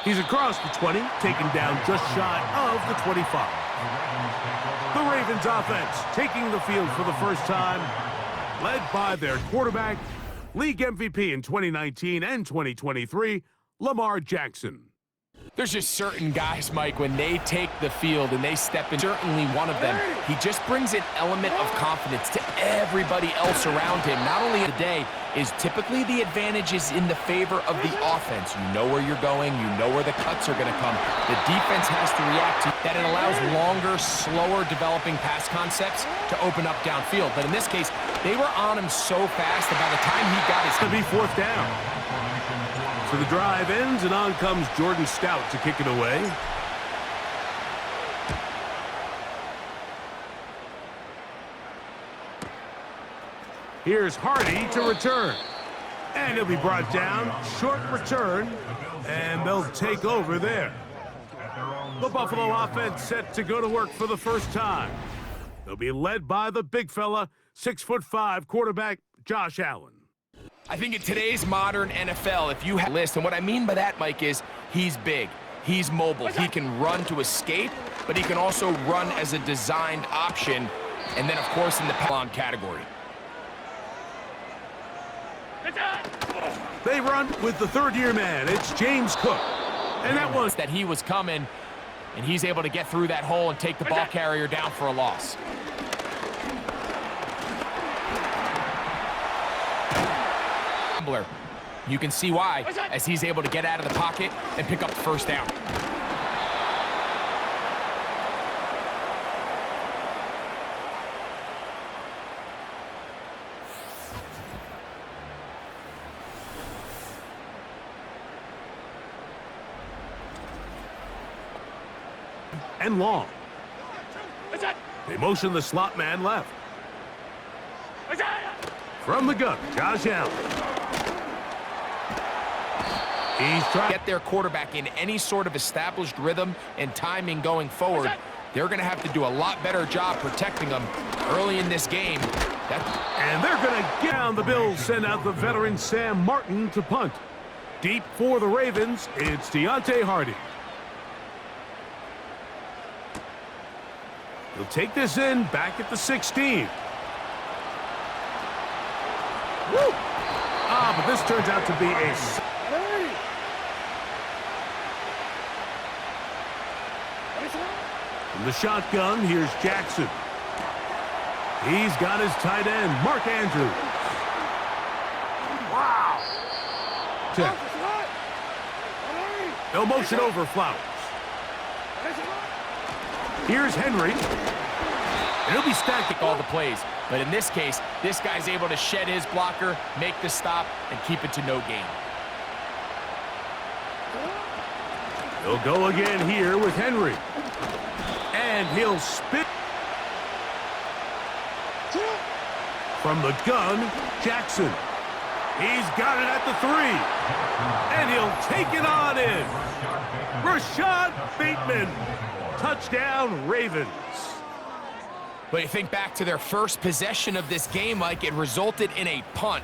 He's across the 20, taken down just shy of the 25. The Ravens offense taking the field for the first time, led by their quarterback, league MVP in 2019 and 2023, Lamar Jackson. There's just certain guys, Mike, when they take the field and they step in, certainly one of them, he just brings an element of confidence to everybody else around him. Not only today is typically the advantage is in the favor of the offense. You know where you're going. You know where the cuts are going to come. The defense has to react to that. It allows longer, slower developing pass concepts to open up downfield. But in this case, they were on him so fast that by the time he got his... To be fourth down. So the drive ends, and on comes Jordan Stout to kick it away. Here's Hardy to return. And he'll be brought down. Short return, and they'll take over there. The Buffalo offense set to go to work for the first time. They'll be led by the big fella, 6'5" quarterback Josh Allen. I think in today's modern NFL, if you have a list, and what I mean by that, Mike, is he's big, he's mobile, he can run to escape, but he can also run as a designed option, and then, of course, in the pylon category. They run with the third-year man. It's James Cook. And that was that he was coming, and he's able to get through that hole and take the ball carrier down for a loss. You can see why, as he's able to get out of the pocket and pick up the first down. And long. They motion the slot man left. From the gun, Josh Allen. He's trying to get their quarterback in any sort of established rhythm and timing going forward. They're going to have to do a lot better job protecting them early in this game. And they're going to get down. The Bills send out the veteran Sam Martin to punt. Deep for the Ravens, it's Deontay Hardy. He'll take this in back at the 16. Woo! But this turns out to be a... From the shotgun, here's Jackson. He's got his tight end, Mark Andrews. Wow! No motion over Flowers. Here's Henry. And he'll be stacked all the plays. But in this case, this guy's able to shed his blocker, make the stop, and keep it to no gain. He'll go again here with Henry. And he'll spin. From the gun, Jackson. He's got it at the 3. And he'll take it on in. Rashad Bateman. Touchdown, Ravens. But you think back to their first possession of this game, Mike, it resulted in a punt.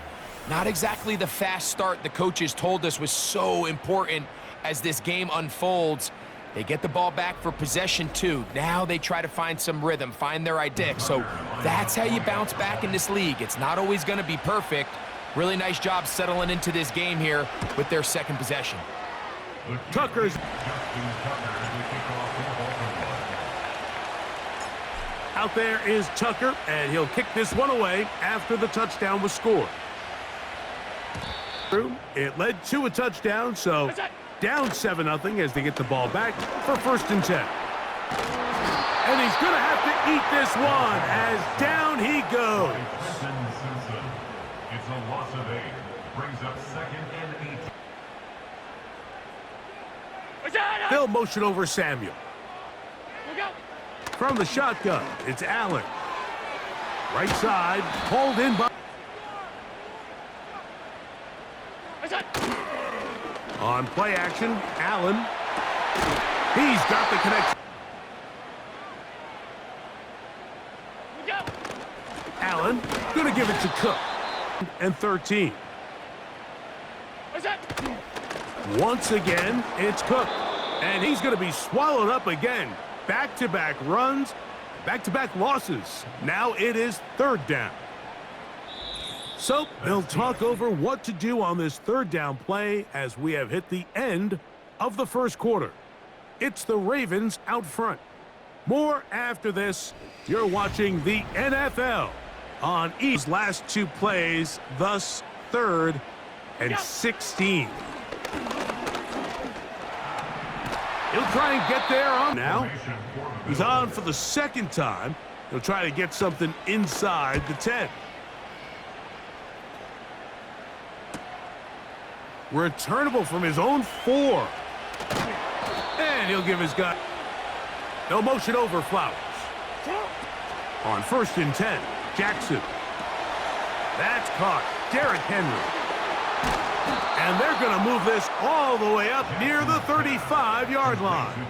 Not exactly the fast start the coaches told us was so important as this game unfolds. They get the ball back for possession 2. Now they try to find some rhythm, find their identity. So that's how you bounce back in this league. It's not always going to be perfect. Really nice job settling into this game here with their second possession. Tucker's... Out there is Tucker, and he'll kick this one away after the touchdown was scored. It led to a touchdown, so down 7-0 as they get the ball back for 1st and 10. And he's going to have to eat this one as down he goes. It's a loss of 8. Brings up 2nd and 18. They'll motion over Samuel. From the shotgun, it's Allen. Right side, pulled in by... On play action, Allen. He's got the connection. Allen, gonna give it to Cook. And 13. Once again, it's Cook. And he's going to be swallowed up again. Back-to-back runs, back-to-back losses. Now it is third down. So they'll talk over what to do on this third down play as we have hit the end of the first quarter. It's the Ravens out front. More after this. You're watching the NFL on E's last two plays, thus 3rd and 16. He'll try and get there on now. He's on for the second time. He'll try to get something inside the 10. Returnable from his own 4. And he'll give his guy. No motion over Flowers. On 1st and 10, Jackson. That's caught. Derrick Henry. And they're going to move this all the way up near the 35-yard line.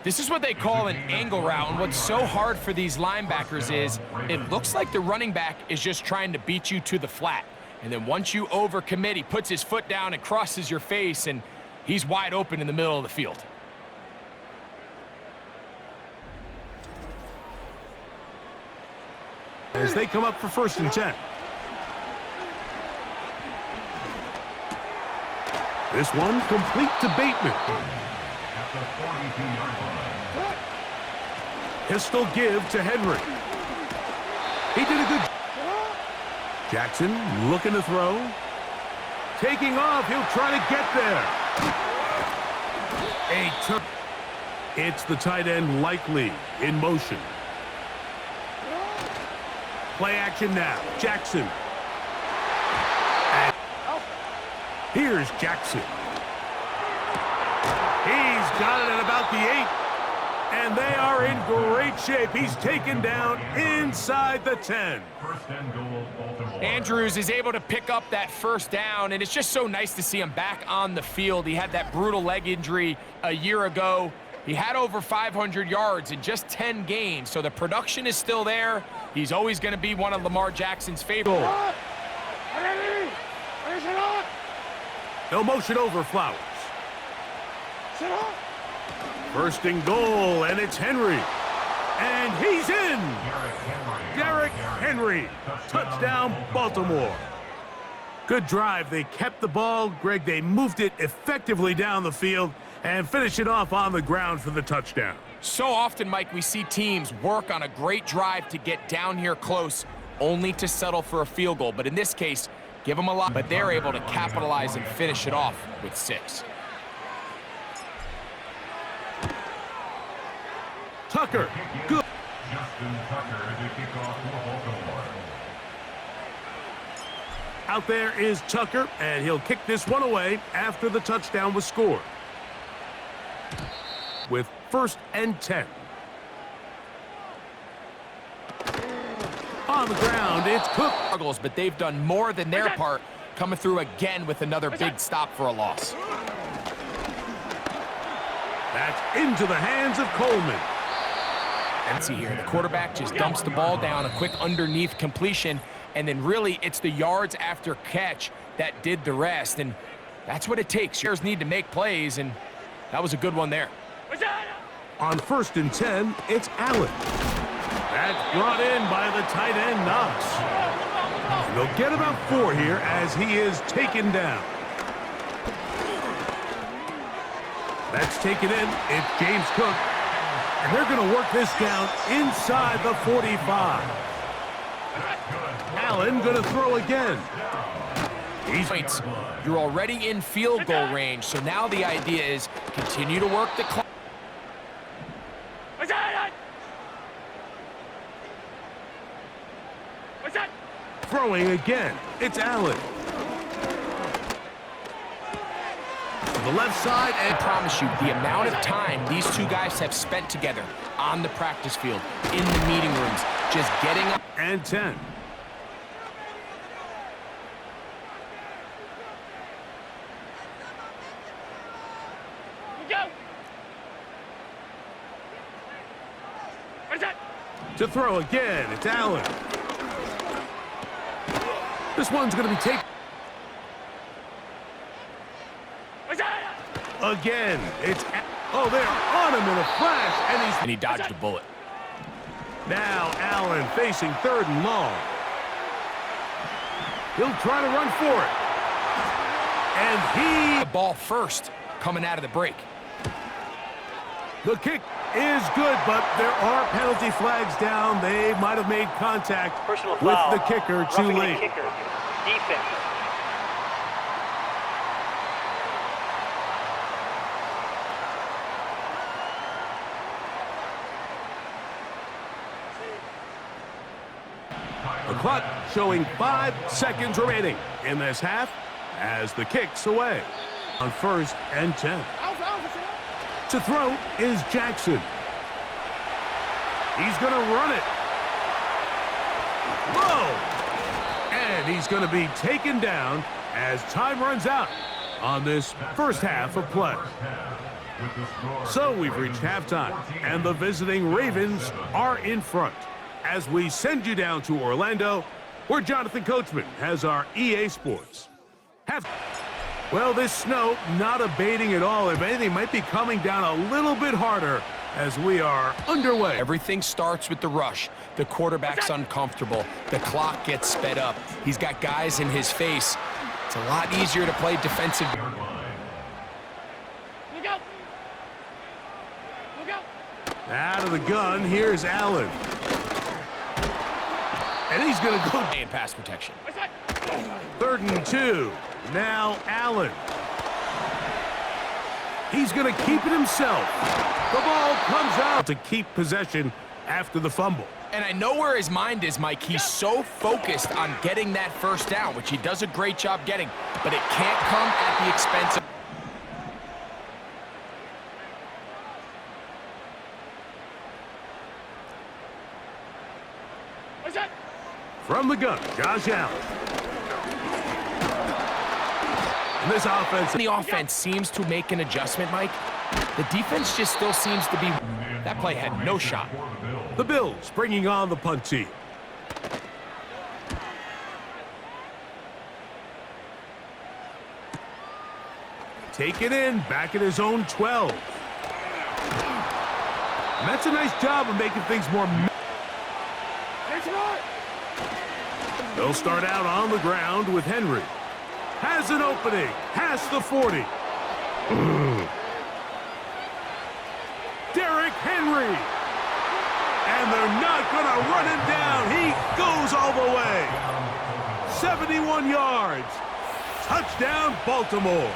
This is what they call an angle route, and what's so hard for these linebackers is it looks like the running back is just trying to beat you to the flat. And then once you overcommit, he puts his foot down and crosses your face, and he's wide open in the middle of the field. As they come up for 1st and 10. This one complete to Bateman. Pistol give to Henry. He did a good. Jackson looking to throw. Taking off. He'll try to get there. A turn. It's the tight end Likely in motion. Play action now. Jackson. And here's Jackson. He's got it at about the 8. And they are in great shape. He's taken down inside the 10. First and goal, Baltimore. Andrews is able to pick up that first down, and it's just so nice to see him back on the field. He had that brutal leg injury a year ago. He had over 500 yards in just 10 games, so the production is still there. He's always going to be one of Lamar Jackson's favorites. No motion over Flowers. 1st and goal, and it's Henry. And he's in. Derrick Henry. Touchdown, Baltimore. Good drive. They kept the ball. Greg, they moved it effectively down the field and finish it off on the ground for the touchdown. So often, Mike, we see teams work on a great drive to get down here close, only to settle for a field goal. But in this case, give them a lot, but they're able to capitalize and finish it off with 6. Tucker, good. Justin Tucker to kick off for Baltimore. Out there is Tucker, and he'll kick this one away after the touchdown was scored. With 1st and 10. On the ground, it's Cook. But they've done more than their part, coming through again with another big stop for a loss. That's into the hands of Coleman. And see here, the quarterback just dumps the ball down, a quick underneath completion, and then really it's the yards after catch that did the rest, and that's what it takes. Shares need to make plays, and that was a good one there. On 1st and 10, it's Allen. That's brought in by the tight end, Knox. They'll get about 4 here as he is taken down. That's taken in. It's James Cook. And they're going to work this down inside the 45. Allen going to throw again. You're already in field goal range, so now the idea is continue to work the clock. Throwing again. It's Allen. The left side, and I promise you, the amount of time these two guys have spent together on the practice field, in the meeting rooms, just getting up. And 10. Go. To throw again, it's Allen. This one's going to be taken. Again, oh, they're on him in a flash, And he dodged a bullet. Now Allen facing 3rd and long. He'll try to run for it. And The ball first, coming out of the break. the kick is good, but there are penalty flags down. They might have made contact Personal with foul. the kicker too Roughing the late. kicker. Defense. The clock showing 5 seconds remaining in this half as the kick's away. On 1st and 10. To throw is Jackson. He's going to run it. Whoa! And he's going to be taken down as time runs out on this first half of play. So we've reached halftime, and the visiting Ravens are in front. As we send you down to Orlando, where Jonathan Coachman has our EA Sports. Well, this snow not abating at all. If anything, might be coming down a little bit harder as we are underway. Everything starts with the rush. The quarterback's uncomfortable. The clock gets sped up. He's got guys in his face. It's a lot easier to play defensive. Look out! Look out! Out of the gun, here's Allen. And he's going to go In pass protection. 3rd and 2. Now Allen. He's going to keep it himself. The ball comes out to keep possession after the fumble. And I know where his mind is, Mike. He's so focused on getting that first down, which he does a great job getting, but it can't come at the expense of... From the gun, Josh Allen. And this offense... The offense seems to make an adjustment, Mike. The defense just still seems to be... That play had no shot. The Bills bringing on the punt team. Take it in, back at his own 12. And that's a nice job of making things more... They'll start out on the ground with Henry. Has an opening, past the 40. Derrick Henry. And they're not going to run him down. He goes all the way. 71 yards. Touchdown, Baltimore.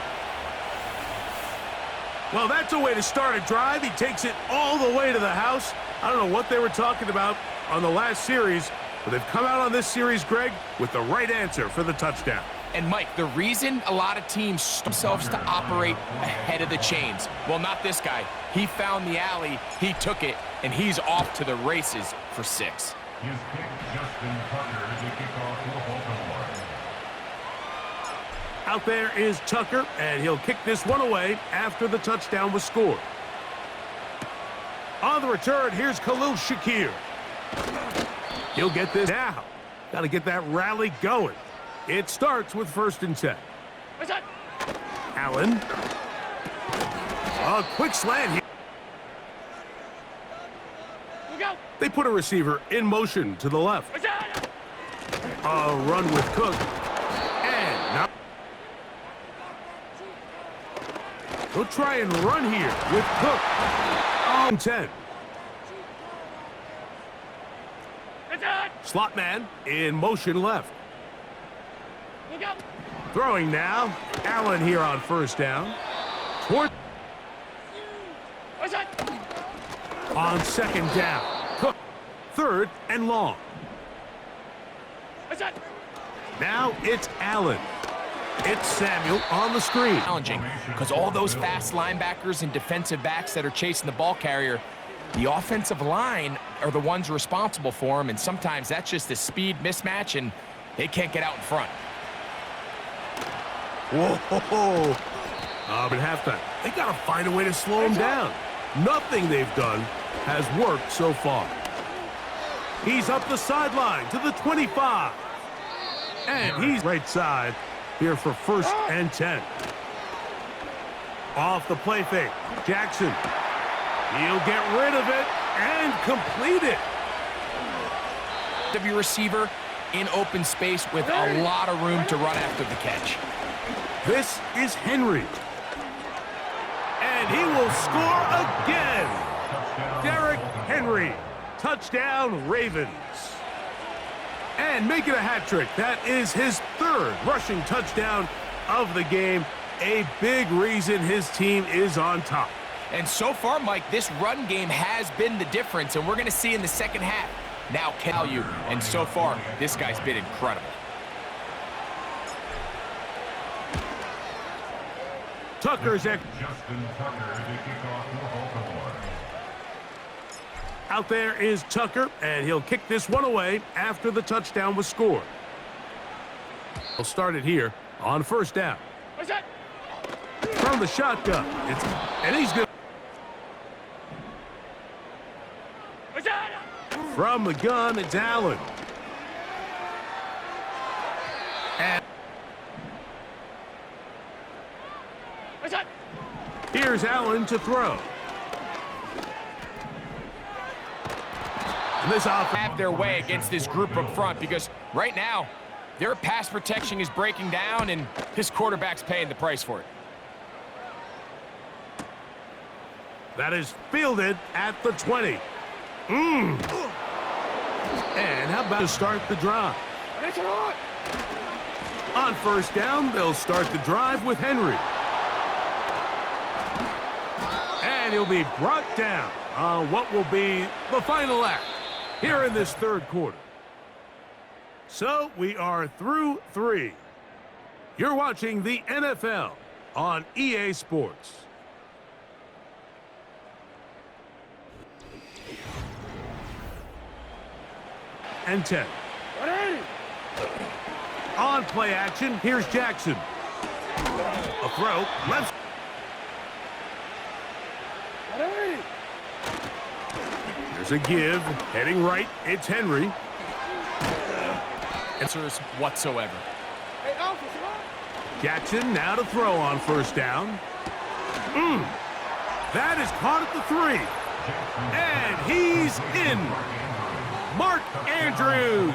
Well, that's a way to start a drive. He takes it all the way to the house. I don't know what they were talking about on the last series, but they've come out on this series, Greg, with the right answer for the touchdown. And, Mike, the reason a lot of teams themselves to operate ahead of the chains, well, not this guy. He found the alley, he took it, and he's off to the races for 6. His kick, Justin Tucker, to kick off for Baltimore. Out there is Tucker, and he'll kick this one away after the touchdown was scored. On the return, here's Khalil Shakir. He'll get this now. Got to get that rally going. It starts with 1st and 10. Allen. A quick slant here. They put a receiver in motion to the left. A run with Cook. And now they'll try and run here with Cook. On 10. Slot man in motion left. Throwing now. Allen here on 1st down. Toward. On 2nd down. Cook. 3rd and long. Now it's Allen. It's Samuel on the screen. Challenging, because all those fast linebackers and defensive backs that are chasing the ball carrier, the offensive line are the ones responsible for him, and sometimes that's just a speed mismatch, and they can't get out in front. Whoa. But halftime, they got to find a way to slow him down. Nothing they've done has worked so far. He's up the sideline to the 25. And he's right side here for 1st and 10. Off the play fake. Jackson. He'll get rid of it and complete it. Of your receiver in open space with a lot of room to run after the catch. This is Henry. And he will score again. Derrick Henry. Touchdown, Ravens. And making a hat trick. That is his third rushing touchdown of the game. A big reason his team is on top. And so far, Mike, this run game has been the difference, and we're going to see in the second half. Now, value, and so far, this guy's been incredible. Tucker's at Justin Tucker to kick off for Baltimore. out there is Tucker, and he'll kick this one away after the touchdown was scored. He'll start it here on first down. What's that? From the shotgun, and he's good. What's that? From the gun, it's Allen. And What's that? here's Allen to throw. And this offense Have their way against this group up front, because right now, their pass protection is breaking down, and this quarterback's paying the price for it. that is fielded at the 20. And how about to start the drive? That's right. On first down, they'll start the drive with Henry. And he'll be brought down on what will be the final act here in this third quarter. So we are through 3. You're watching the NFL on EA Sports. And 10. On play action, here's Jackson. A throw, left. There's a give, heading right, it's Henry. Answers whatsoever. Hey, officer. Jackson now to throw on first down. That is caught at the 3. And he's in. Mark Andrews.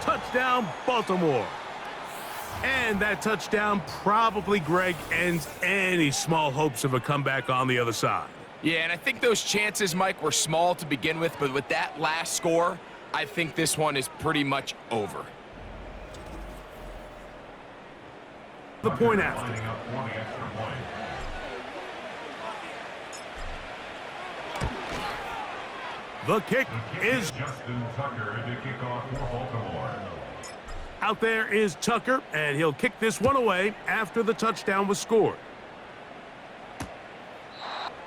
Touchdown, Baltimore. And that touchdown probably, Greg, ends any small hopes of a comeback on the other side. Yeah, and I think those chances, Mike, were small to begin with, but with that last score, I think this one is pretty much over. The point after. Lining up for the extra point. The kick is Justin Tucker to kick off for Baltimore. out there is Tucker, and he'll kick this one away after the touchdown was scored.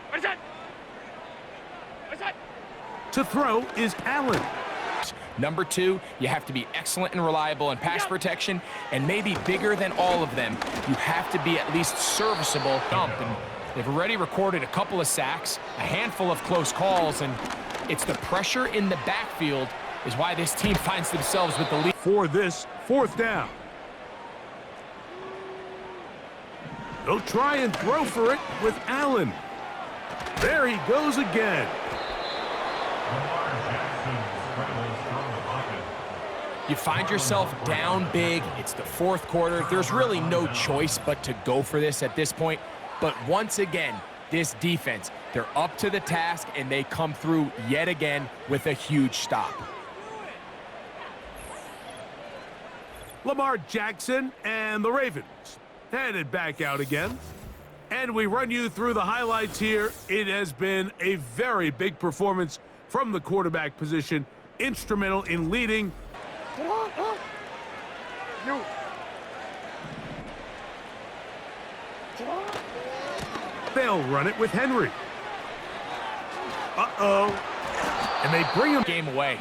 What's that? What's that? To throw is Allen. Number 2, you have to be excellent and reliable in pass protection, and maybe bigger than all of them, you have to be at least serviceable. And they've already recorded a couple of sacks, a handful of close calls, and it's the pressure in the backfield is why this team finds themselves with the lead. For this fourth down. They'll try and throw for it with Allen. There he goes again. Lamar Jackson scrambles from the pocket. You find yourself down big. It's the fourth quarter. There's really no choice but to go for this at this point. But once again, this defense, they're up to the task, and they come through yet again with a huge stop. Lamar Jackson and the Ravens headed back out again. And we run you through the highlights here. It has been a very big performance from the quarterback position, instrumental in leading. No. They'll run it with Henry. Uh-oh. And they bring him Game away.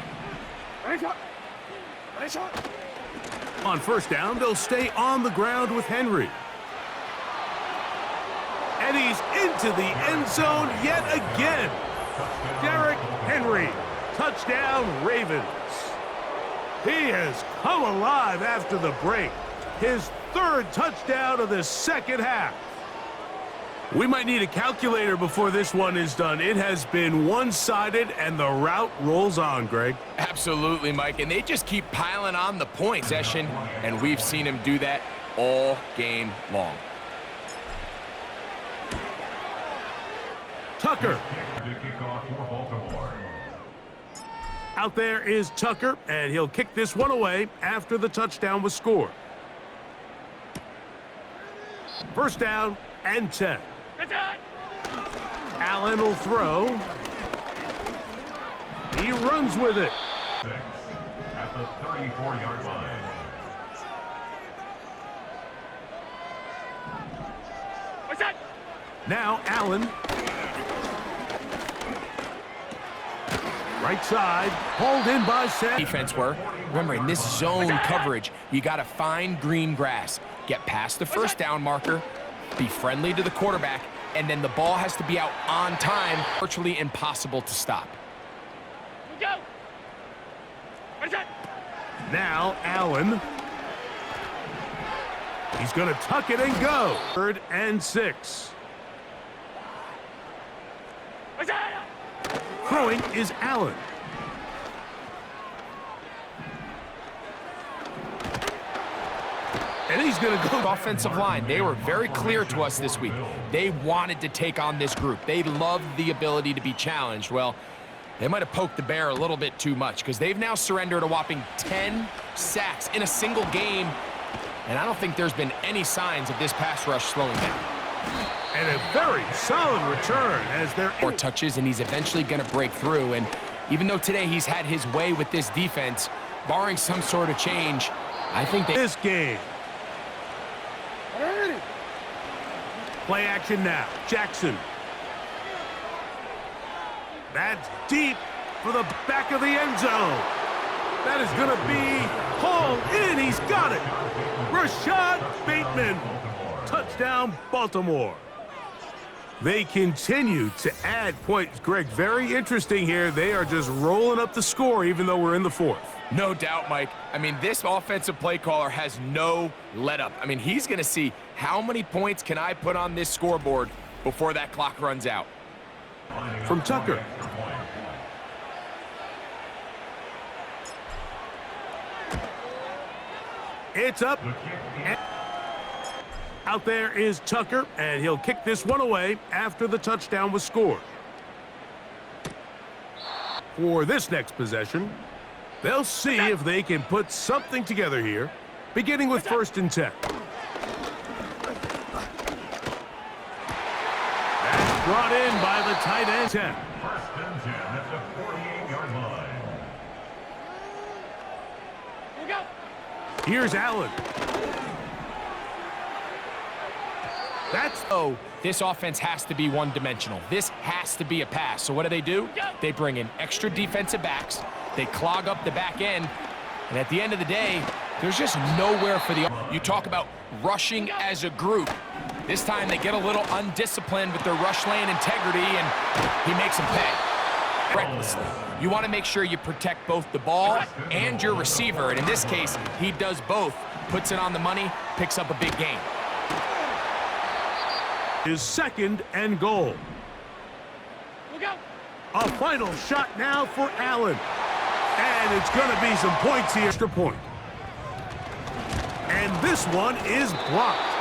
on first down. They'll stay on the ground with Henry. And he's into the end zone yet again. Derrick Henry. Touchdown, Ravens. He has come alive after the break. His third touchdown of the second half. We might need a calculator before this one is done. It has been one-sided, and the route rolls on, Greg. Absolutely, Mike, and they just keep piling on the point session, and we've seen him do that all game long. Tucker. To kick off for Baltimore. Out there is Tucker, and he'll kick this one away after the touchdown was scored. First down and 10. Allen will throw. He runs with it. 6 at the 34-yard line. What's that? Now Allen. Right side, pulled in by Sam. Defense were. Remember, in this zone coverage, you got to find green grass. Get past the first down marker, be friendly to the quarterback, and then the ball has to be out on time. Virtually impossible to stop. Go. What's that? Now Allen. He's going to tuck it and go. 3rd and 6. What's that? Throwing is Allen. And he's going to go. Offensive line, they were very clear to us this week. They wanted to take on this group. They loved the ability to be challenged. Well, they might have poked the bear a little bit too much because they've now surrendered a whopping 10 sacks in a single game. And I don't think there's been any signs of this pass rush slowing down. And a very solid return as they're 4 touches, and he's eventually going to break through. And even though today he's had his way with this defense, barring some sort of change, I think they... this game. Play action now. Jackson. That's deep for the back of the end zone. That is going to be hauled in. He's got it. Rashad Bateman. Touchdown, Baltimore. They continue to add points. Greg, very interesting here. They are just rolling up the score even though we're in the 4th. No doubt, Mike. I mean, this offensive play caller has no let-up. I mean, he's going to see how many points can I put on this scoreboard before that clock runs out. From Tucker. It's up. Out there is Tucker, and he'll kick this one away after the touchdown was scored. For this next possession, they'll see if they can put something together here, beginning with 1st and 10. That's brought in by the tight end. 10. 1st and 10 at the 48-yard line. Here we go. Here's Allen. That's Oh, this offense has to be one-dimensional. This has to be a pass. So what do? They bring in extra defensive backs. They clog up the back end. And at the end of the day, there's just nowhere for the... You talk about rushing as a group. This time they get a little undisciplined with their rush lane integrity, and he makes them pay. Recklessly. You want to make sure you protect both the ball and your receiver. And in this case, he does both. Puts it on the money, picks up a big gain. his 2nd and goal. Look out. A final shot now for Allen. And it's going to be some points here. Extra point. And this one is blocked.